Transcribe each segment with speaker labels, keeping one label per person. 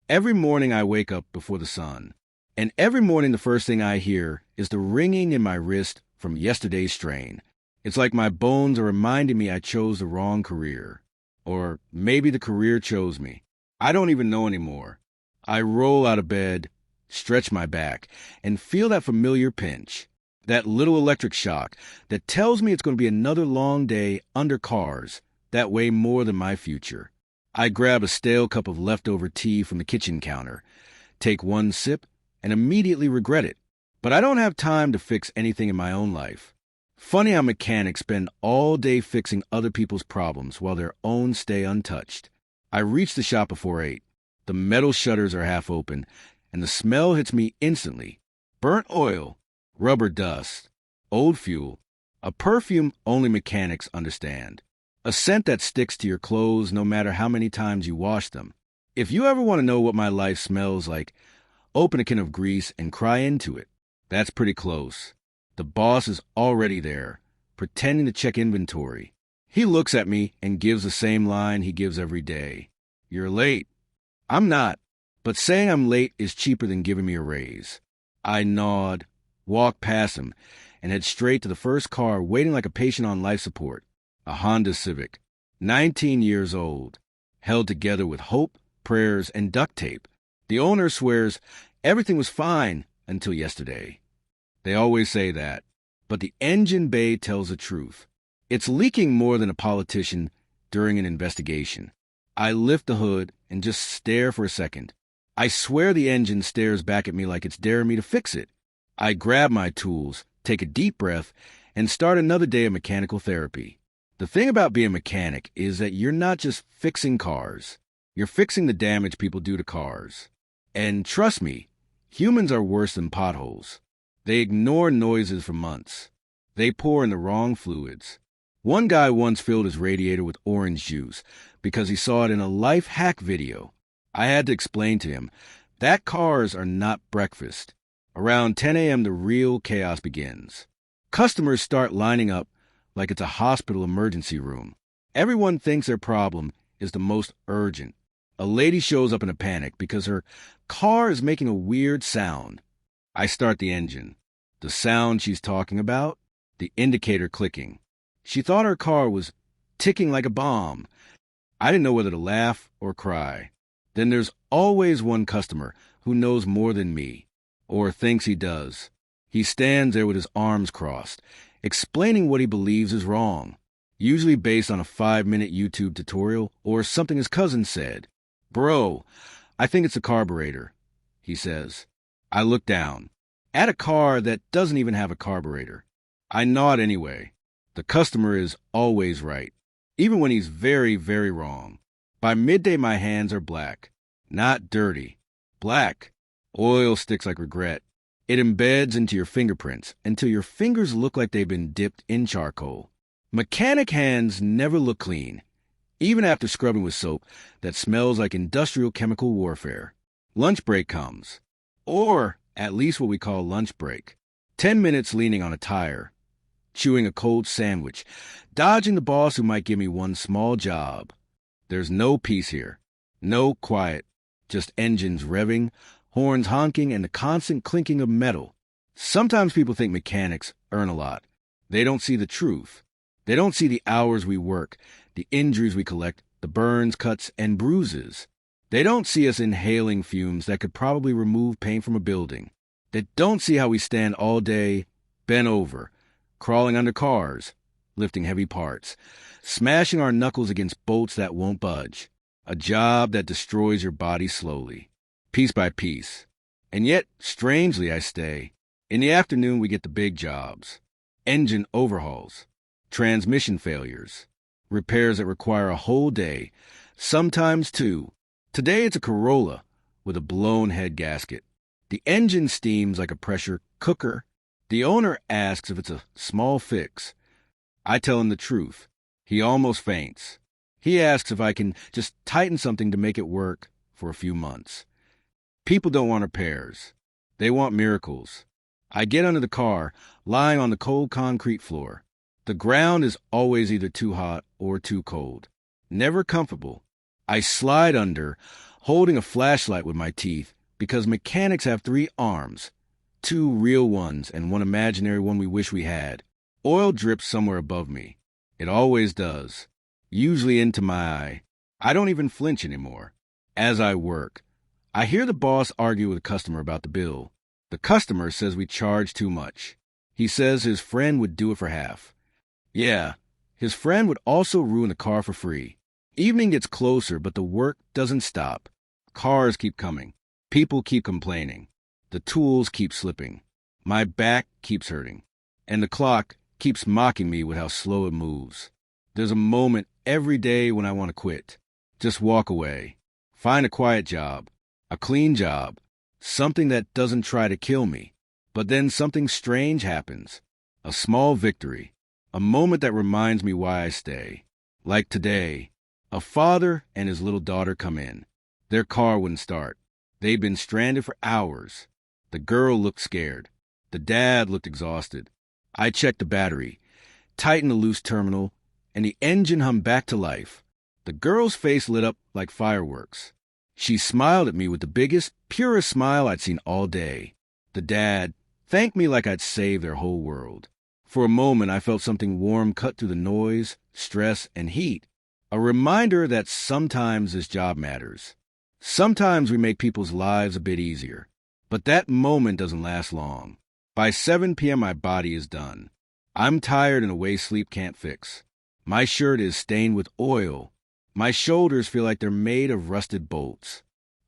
Speaker 1: Every morning I wake up before the sun, and every morning the first thing I hear is the ringing in my wrist from yesterday's strain. It's like my bones are reminding me I chose the wrong career. Or maybe the career chose me. I don't even know anymore. I roll out of bed, stretch my back, and feel that familiar pinch, that little electric shock that tells me it's going to be another long day under cars that weigh more than my future. I grab a stale cup of leftover tea from the kitchen counter, take one sip, and immediately regret it. But I don't have time to fix anything in my own life. Funny how mechanics spend all day fixing other people's problems while their own stay untouched. I reach the shop before 8. The metal shutters are half open, and the smell hits me instantly. Burnt oil, rubber dust, old fuel, a perfume only mechanics understand. A scent that sticks to your clothes no matter how many times you wash them. If you ever want to know what my life smells like, open a can of grease and cry into it. That's pretty close. The boss is already there, pretending to check inventory. He looks at me and gives the same line he gives every day. You're late. I'm not, but saying I'm late is cheaper than giving me a raise. I nod, walk past him, and head straight to the first car waiting like a patient on life support. A Honda Civic, 19 years old, held together with hope, prayers, and duct tape. The owner swears everything was fine until yesterday. They always say that, but the engine bay tells the truth. It's leaking more than a politician during an investigation. I lift the hood and just stare for a second. I swear the engine stares back at me like it's daring me to fix it. I grab my tools, take a deep breath, and start another day of mechanical therapy. The thing about being a mechanic is that you're not just fixing cars. You're fixing the damage people do to cars. And trust me, humans are worse than potholes. They ignore noises for months. They pour in the wrong fluids. One guy once filled his radiator with orange juice because he saw it in a life hack video. I had to explain to him that cars are not breakfast. Around 10 a.m. the real chaos begins. Customers start lining up like it's a hospital emergency room. Everyone thinks their problem is the most urgent. A lady shows up in a panic because her car is making a weird sound. I start the engine. The sound she's talking about? The indicator clicking. She thought her car was ticking like a bomb. I didn't know whether to laugh or cry. Then there's always one customer who knows more than me, or thinks he does. He stands there with his arms crossed, explaining what he believes is wrong, usually based on a 5-minute YouTube tutorial or something his cousin said. Bro, I think it's a carburetor, he says. I look down, at a car that doesn't even have a carburetor. I nod anyway. The customer is always right, even when he's very, very wrong. By midday, my hands are black. Not dirty. Black. Oil sticks like regret. It embeds into your fingerprints until your fingers look like they've been dipped in charcoal. Mechanic hands never look clean, even after scrubbing with soap that smells like industrial chemical warfare. Lunch break comes. Or at least what we call lunch break. 10 minutes leaning on a tire, chewing a cold sandwich, dodging the boss who might give me one small job. There's no peace here. No quiet. Just engines revving, horns honking, and the constant clinking of metal. Sometimes people think mechanics earn a lot. They don't see the truth. They don't see the hours we work, the injuries we collect, the burns, cuts, and bruises. They don't see us inhaling fumes that could probably remove paint from a building. They don't see how we stand all day, bent over, crawling under cars, lifting heavy parts, smashing our knuckles against bolts that won't budge. A job that destroys your body slowly, piece by piece. And yet, strangely, I stay. In the afternoon, we get the big jobs. Engine overhauls, transmission failures, repairs that require a whole day, sometimes 2. Today it's a Corolla with a blown head gasket. The engine steams like a pressure cooker. The owner asks if it's a small fix. I tell him the truth. He almost faints. He asks if I can just tighten something to make it work for a few months. People don't want repairs. They want miracles. I get under the car, lying on the cold concrete floor. The ground is always either too hot or too cold. Never comfortable. I slide under, holding a flashlight with my teeth, because mechanics have 3 arms, 2 real ones and one imaginary one we wish we had. Oil drips somewhere above me. It always does, usually into my eye. I don't even flinch anymore. As I work, I hear the boss argue with a customer about the bill. The customer says we charge too much. He says his friend would do it for half. Yeah, his friend would also ruin the car for free. Evening gets closer, but the work doesn't stop. Cars keep coming. People keep complaining. The tools keep slipping. My back keeps hurting. And the clock keeps mocking me with how slow it moves. There's a moment every day when I want to quit. Just walk away. Find a quiet job. A clean job. Something that doesn't try to kill me. But then something strange happens. A small victory. A moment that reminds me why I stay. Like today, a father and his little daughter come in. Their car wouldn't start. They'd been stranded for hours. The girl looked scared. The dad looked exhausted. I checked the battery, tightened the loose terminal, and the engine hummed back to life. The girl's face lit up like fireworks. She smiled at me with the biggest, purest smile I'd seen all day. The dad thanked me like I'd saved their whole world. For a moment, I felt something warm cut through the noise, stress, and heat. A reminder that sometimes this job matters. Sometimes we make people's lives a bit easier. But that moment doesn't last long. By 7 p.m., my body is done. I'm tired in a way sleep can't fix. My shirt is stained with oil. My shoulders feel like they're made of rusted bolts.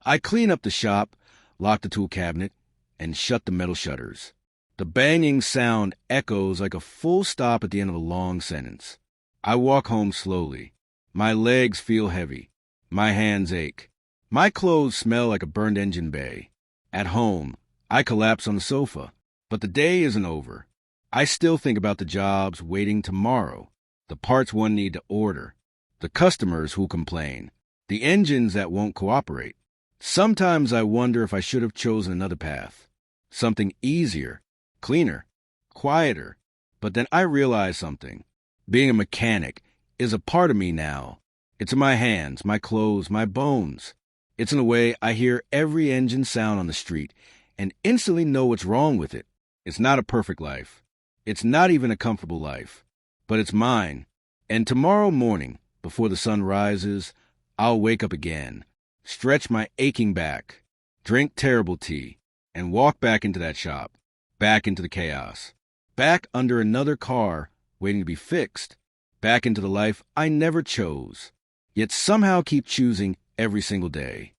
Speaker 1: I clean up the shop, lock the tool cabinet, and shut the metal shutters. The banging sound echoes like a full stop at the end of a long sentence. I walk home slowly. My legs feel heavy. My hands ache. My clothes smell like a burned engine bay. At home, I collapse on the sofa. But the day isn't over. I still think about the jobs waiting tomorrow, the parts one need to order, the customers who complain, the engines that won't cooperate. Sometimes I wonder if I should have chosen another path, something easier, cleaner, quieter. But then I realize something. Being a mechanic is a part of me now. It's in my hands, my clothes, my bones. It's in a way I hear every engine sound on the street and instantly know what's wrong with it. It's not a perfect life. It's not even a comfortable life. But it's mine. And tomorrow morning, before the sun rises, I'll wake up again, stretch my aching back, drink terrible tea, and walk back into that shop, back into the chaos, back under another car waiting to be fixed, back into the life I never chose, yet somehow keep choosing every single day.